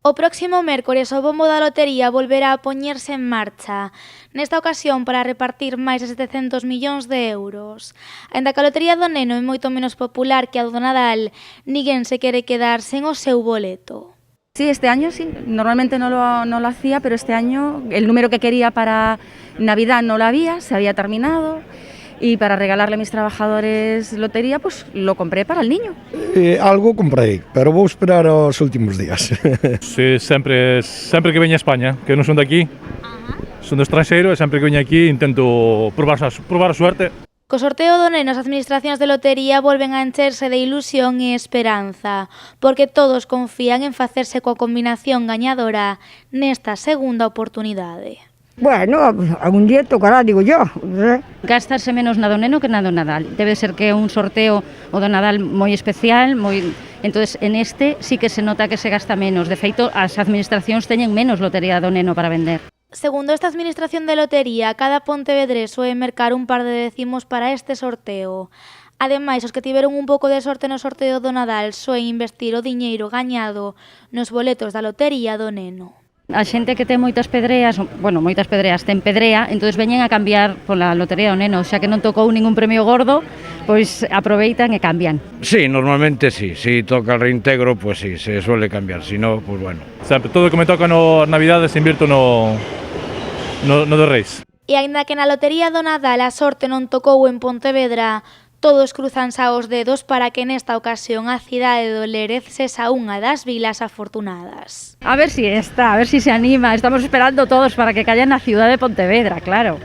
O próximo mércores o bombo da lotería volverá a poñerse en marcha, nesta ocasión para repartir máis de 700 millóns de euros. Aínda que a lotería do neno é moito menos popular que a do Nadal, ninguén se quere quedar sen o seu boleto. Sí, este año sí, normalmente no lo hacía, pero este año el número que quería para Navidad no lo había, se había terminado. Y para regalarle a mis trabajadores lotería, pues lo compré para el niño. Algo comprei, pero vou esperar os últimos días. Sí, sempre que veño a España, que non son de aquí, son do estranxeiro e sempre que veño aquí intento probar a suerte. Co sorteo do neno as administracións de lotería volven a encherse de ilusión e esperanza, porque todos confían en facerse coa combinación gañadora nesta segunda oportunidade. Bueno, algún día tocará, digo yo. Gastarse menos na do neno que na do Nadal. Debe ser que é un sorteo o do Nadal moi especial, entonces en este sí que se nota que se gasta menos. De feito, as administracións teñen menos lotería do neno para vender. Segundo esta administración de lotería, cada pontevedrés soe mercar un par de décimos para este sorteo. Ademais, os que tiveron un pouco de sorte no sorteo do Nadal soen investir o diñeiro gañado nos boletos da lotería do neno. A xente que ten moitas pedreas ten pedrea, entonces veñen a cambiar pola lotería do neno, xa que non tocou ningún premio gordo, pois aproveitan e cambian. Sí, normalmente sí, si toca el reintegro, pues sí, se suele cambiar, si no, pues bueno. Sempre, todo o que me toca nas Navidades invirto no de Reis. E aínda que na lotería do Nadal a sorte non tocou en Pontevedra, todos cruzanse os dedos para que nesta ocasión a cidade do Lérez sexa unha das vilas afortunadas. A ver si se anima, estamos esperando todos para que caia na ciudad de Pontevedra, claro.